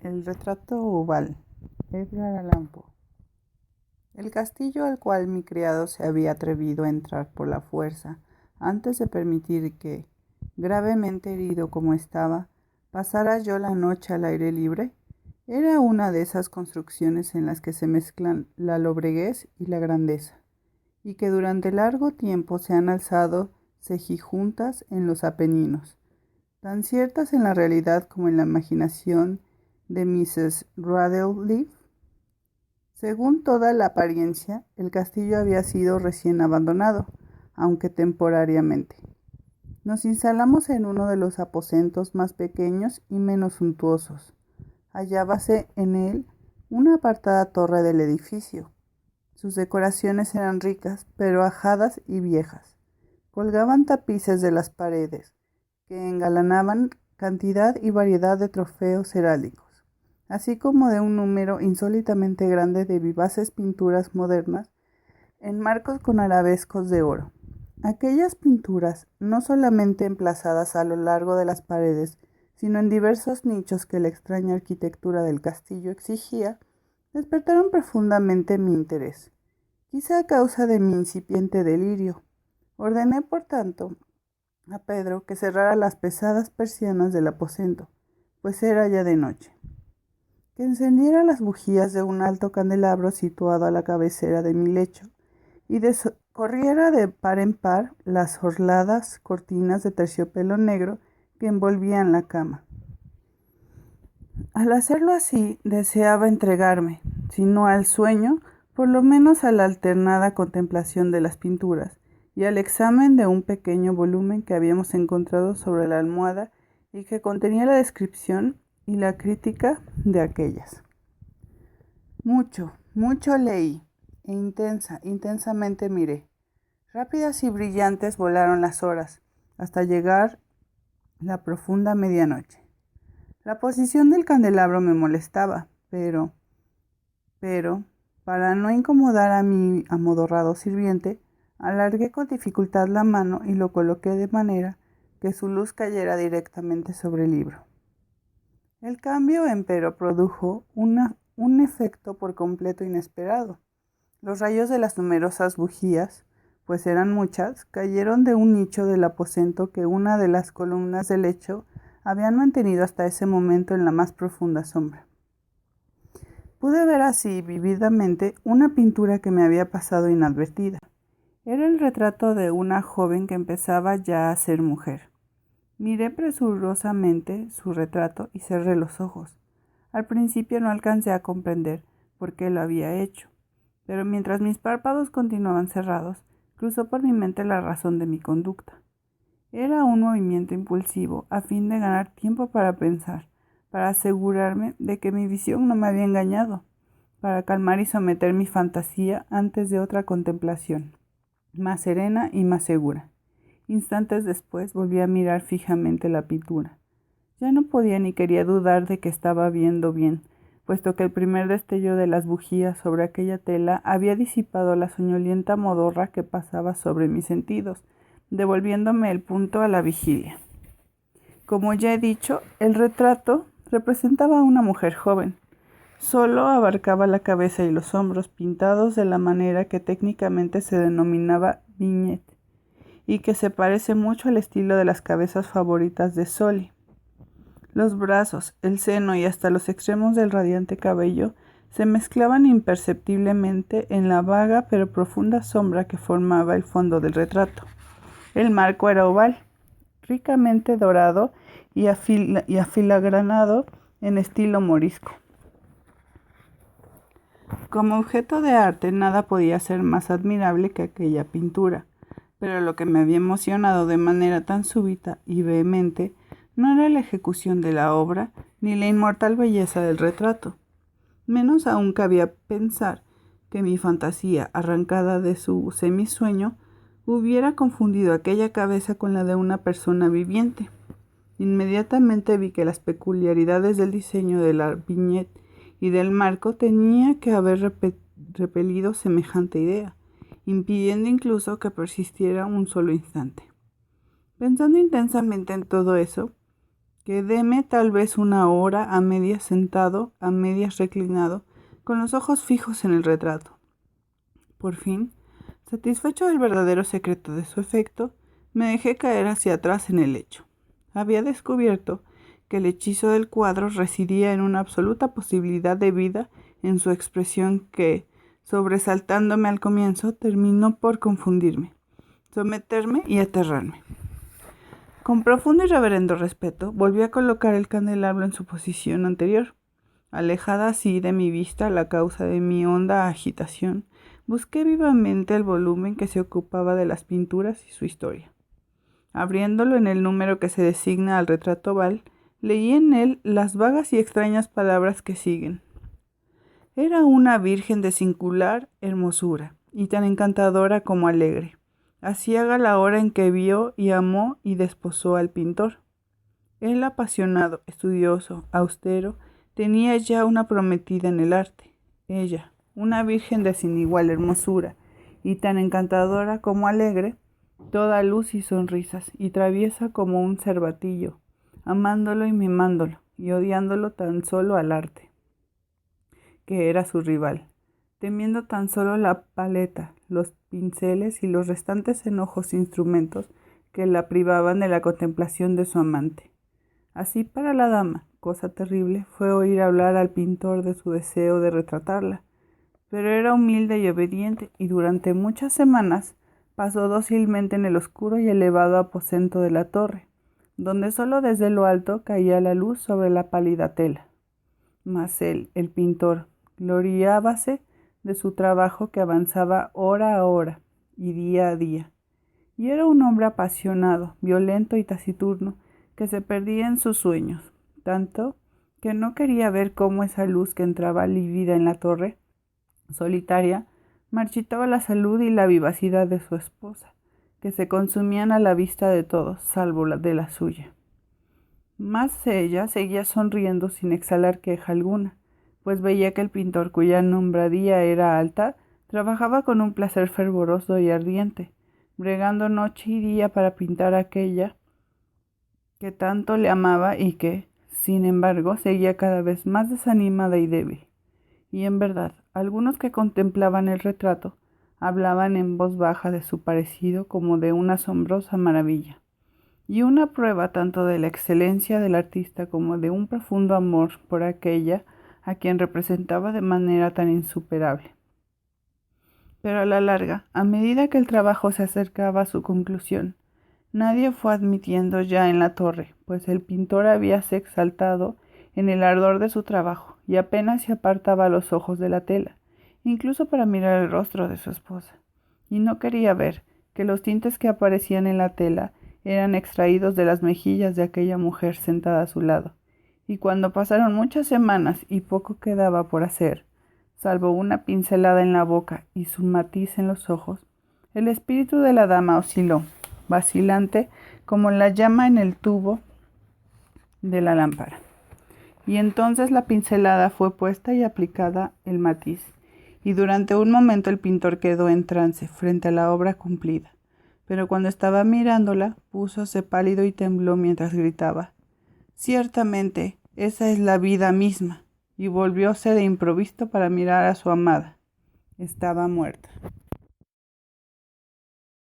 El retrato oval, Edgar Allan Poe. El castillo al cual mi criado se había atrevido a entrar por la fuerza, antes de permitir que, gravemente herido como estaba, pasara yo la noche al aire libre, era una de esas construcciones en las que se mezclan la lobreguez y la grandeza, y que durante largo tiempo se han alzado cejijuntas en los Apeninos, tan ciertas en la realidad como en la imaginación de Mrs. Radcliffe. Según toda la apariencia, el castillo había sido recién abandonado, aunque temporariamente. Nos instalamos en uno de los aposentos más pequeños y menos suntuosos. Hallábase en él una apartada torre del edificio. Sus decoraciones eran ricas, pero ajadas y viejas. Colgaban tapices de las paredes, que engalanaban cantidad y variedad de trofeos heráldicos, así como de un número insólitamente grande de vivaces pinturas modernas en marcos con arabescos de oro. Aquellas pinturas, no solamente emplazadas a lo largo de las paredes, sino en diversos nichos que la extraña arquitectura del castillo exigía, despertaron profundamente mi interés, quizá a causa de mi incipiente delirio. Ordené, por tanto, a Pedro que cerrara las pesadas persianas del aposento, pues era ya de noche, que encendiera las bujías de un alto candelabro situado a la cabecera de mi lecho, y corriera de par en par las orladas cortinas de terciopelo negro que envolvían la cama. Al hacerlo así, deseaba entregarme, si no al sueño, por lo menos a la alternada contemplación de las pinturas y al examen de un pequeño volumen que habíamos encontrado sobre la almohada y que contenía la descripción y la crítica de aquellas. Mucho leí, e intensamente miré. Rápidas y brillantes volaron las horas, hasta llegar la profunda medianoche. La posición del candelabro me molestaba, pero, para no incomodar a mi amodorrado sirviente, alargué con dificultad la mano y lo coloqué de manera que su luz cayera directamente sobre el libro. El cambio, empero, produjo un efecto por completo inesperado. Los rayos de las numerosas bujías, pues eran muchas, cayeron de un nicho del aposento que una de las columnas del lecho habían mantenido hasta ese momento en la más profunda sombra. Pude ver así vívidamente una pintura que me había pasado inadvertida. Era el retrato de una joven que empezaba ya a ser mujer. Miré presurosamente su retrato y cerré los ojos. Al principio no alcancé a comprender por qué lo había hecho, pero mientras mis párpados continuaban cerrados, cruzó por mi mente la razón de mi conducta. Era un movimiento impulsivo a fin de ganar tiempo para pensar, para asegurarme de que mi visión no me había engañado, para calmar y someter mi fantasía antes de otra contemplación, más serena y más segura. Instantes después volví a mirar fijamente la pintura. Ya no podía ni quería dudar de que estaba viendo bien, puesto que el primer destello de las bujías sobre aquella tela había disipado la soñolienta modorra que pasaba sobre mis sentidos, devolviéndome el punto a la vigilia. Como ya he dicho, el retrato representaba a una mujer joven. Solo abarcaba la cabeza y los hombros, pintados de la manera que técnicamente se denominaba vignette, y que se parece mucho al estilo de las cabezas favoritas de Sully. Los brazos, el seno y hasta los extremos del radiante cabello se mezclaban imperceptiblemente en la vaga pero profunda sombra que formaba el fondo del retrato. El marco era oval, ricamente dorado y afilagranado en estilo morisco. Como objeto de arte nada podía ser más admirable que aquella pintura, pero lo que me había emocionado de manera tan súbita y vehemente no era la ejecución de la obra ni la inmortal belleza del retrato. Menos aún cabía pensar que mi fantasía, arrancada de su semisueño, hubiera confundido aquella cabeza con la de una persona viviente. Inmediatamente vi que las peculiaridades del diseño de la viñeta y del marco tenía que haber repelido semejante idea, impidiendo incluso que persistiera un solo instante. Pensando intensamente en todo eso, Quedéme tal vez una hora a medias sentado, a medias reclinado, con los ojos fijos en el retrato. Por fin, satisfecho del verdadero secreto de su efecto, me dejé caer hacia atrás en el lecho. Había descubierto que el hechizo del cuadro residía en una absoluta posibilidad de vida en su expresión que, sobresaltándome al comienzo, terminó por confundirme, someterme y aterrarme. Con profundo y reverendo respeto, volví a colocar el candelabro en su posición anterior. Alejada así de mi vista la causa de mi honda agitación, busqué vivamente el volumen que se ocupaba de las pinturas y su historia. Abriéndolo en el número que se designa al retrato oval, leí en él las vagas y extrañas palabras que siguen. Era una virgen de singular hermosura, y tan encantadora como alegre, aciaga la hora en que vio y amó y desposó al pintor. Él, apasionado, estudioso, austero, tenía ya una prometida en el arte. Ella, una virgen de sin igual hermosura, y tan encantadora como alegre, toda luz y sonrisas, y traviesa como un cervatillo, amándolo y mimándolo, y odiándolo tan solo al arte, que era su rival, temiendo tan solo la paleta, los pinceles y los restantes enojos instrumentos que la privaban de la contemplación de su amante. Así para la dama, cosa terrible, fue oír hablar al pintor de su deseo de retratarla, pero era humilde y obediente, y durante muchas semanas pasó dócilmente en el oscuro y elevado aposento de la torre, donde solo desde lo alto caía la luz sobre la pálida tela. Mas él, el pintor, gloriábase de su trabajo que avanzaba hora a hora y día a día, y era un hombre apasionado, violento y taciturno, que se perdía en sus sueños, tanto que no quería ver cómo esa luz que entraba lívida en la torre solitaria marchitaba la salud y la vivacidad de su esposa, que se consumían a la vista de todos, salvo la de la suya. Mas ella seguía sonriendo sin exhalar queja alguna, pues veía que el pintor, cuya nombradía era alta, trabajaba con un placer fervoroso y ardiente, bregando noche y día para pintar aquella que tanto le amaba y que, sin embargo, seguía cada vez más desanimada y débil. Y en verdad, algunos que contemplaban el retrato hablaban en voz baja de su parecido como de una asombrosa maravilla, y una prueba tanto de la excelencia del artista como de un profundo amor por aquella a quien representaba de manera tan insuperable. Pero a la larga, a medida que el trabajo se acercaba a su conclusión, nadie fue admitiendo ya en la torre, pues el pintor habíase exaltado en el ardor de su trabajo y apenas se apartaba los ojos de la tela, incluso para mirar el rostro de su esposa, y no quería ver que los tintes que aparecían en la tela eran extraídos de las mejillas de aquella mujer sentada a su lado, y cuando pasaron muchas semanas y poco quedaba por hacer, salvo una pincelada en la boca y su matiz en los ojos, el espíritu de la dama osciló, vacilante como la llama en el tubo de la lámpara. Y entonces la pincelada fue puesta y aplicada el matiz, y durante un momento el pintor quedó en trance frente a la obra cumplida, pero cuando estaba mirándola, púsose pálido y tembló mientras gritaba: «Ciertamente, esa es la vida misma», y volvióse de improviso para mirar a su amada. Estaba muerta.